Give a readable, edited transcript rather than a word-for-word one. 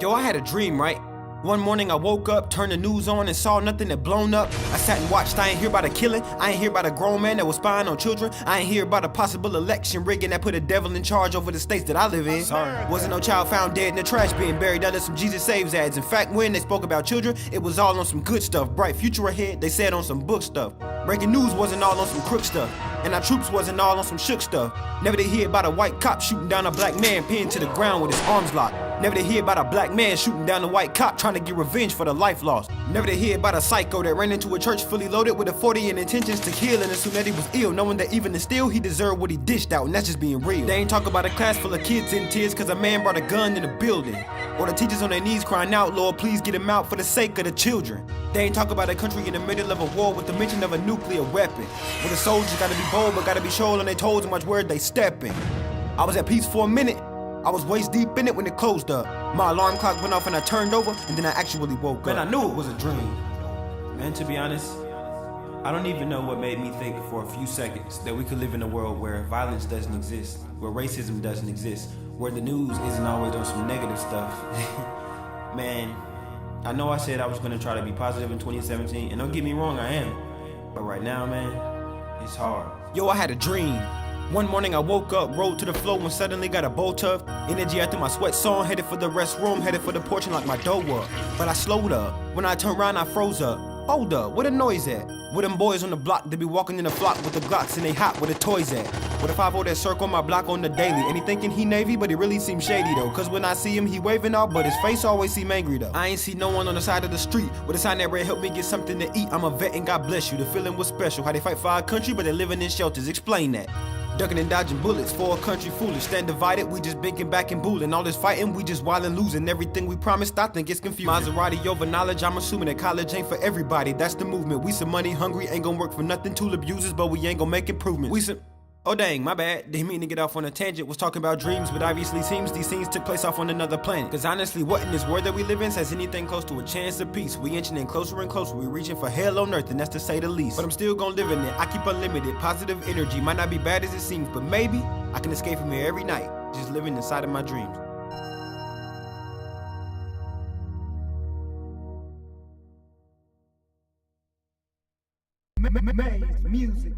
Yo, I had a dream, right? One morning I woke up, turned the news on and saw nothing that blown up. I sat and watched, I ain't hear about a killing. I ain't hear about a grown man that was spying on children. I ain't hear about a possible election rigging that put a devil in charge over the states that I live in. Sorry. Wasn't no child found dead in the trash being buried under some Jesus Saves ads. In fact, when they spoke about children, it was all on some good stuff. Bright future ahead, they said on some book stuff. Breaking news wasn't all on some crook stuff. And our troops wasn't all on some shook stuff. Never did hear about a white cop shooting down a black man pinned to the ground with his arms locked. Never did hear about a black man shooting down a white cop trying to get revenge for the life lost. Never did hear about a psycho that ran into a church fully loaded with a 40 and intentions to kill and assumed that he was ill, knowing that even still he deserved what he dished out, and that's just being real. They ain't talk about a class full of kids in tears cause a man brought a gun in the building. Or the teachers on their knees crying out, Lord, please get him out for the sake of the children. They ain't talk about a country in the middle of a war with the mention of a nuclear weapon. Where the soldiers gotta be bold but gotta be sure on their toes and watch where they stepping. I was at peace for a minute. I was waist deep in it when it closed up. My alarm clock went off and I turned over, and then I actually woke up. Man, I knew it was a dream. Man, to be honest, I don't even know what made me think for a few seconds that we could live in a world where violence doesn't exist, where racism doesn't exist, where the news isn't always on some negative stuff. Man, I know I said I was gonna try to be positive in 2017, and don't get me wrong, I am. But right now, man, it's hard. Yo, I had a dream. One morning I woke up, rolled to the floor and suddenly got a bolt of energy after my sweat song, headed for the restroom, headed for the porch and locked my door up. But I slowed up. When I turned around, I froze up. Hold up, where the noise at? Where them boys on the block, they be walking in the flock with the Glocks and they hot, where the toys at? Where the 5-0 that circle my block on the daily? And he thinking he Navy, but he really seems shady though. Cause when I see him, he waving out, but his face always seem angry though. I ain't see no one on the side of the street with a sign that read, help me get something to eat. I'm a vet and God bless you. The feeling was special. How they fight for our country, but they living in shelters. Explain that. Ducking and dodging bullets for a country foolish. Stand divided, we just binking back and bullying. All this fighting, we just wild and losing. Everything we promised, I think it's confusing. Maserati over knowledge, I'm assuming that college ain't for everybody. That's the movement. We some money hungry, ain't gonna work for nothing. Tool abusers, but we ain't gonna make improvements. We some... Oh dang, my bad. Didn't mean to get off on a tangent. Was talking about dreams, but obviously seems these scenes took place off on another planet. Cause honestly, what in this world that we live in says anything close to a chance of peace? We inching in closer and closer. We reaching for hell on earth, and that's to say the least. But I'm still gonna live in it. I keep unlimited positive energy. Might not be bad as it seems, but maybe I can escape from here every night, just living inside of my dreams. Music.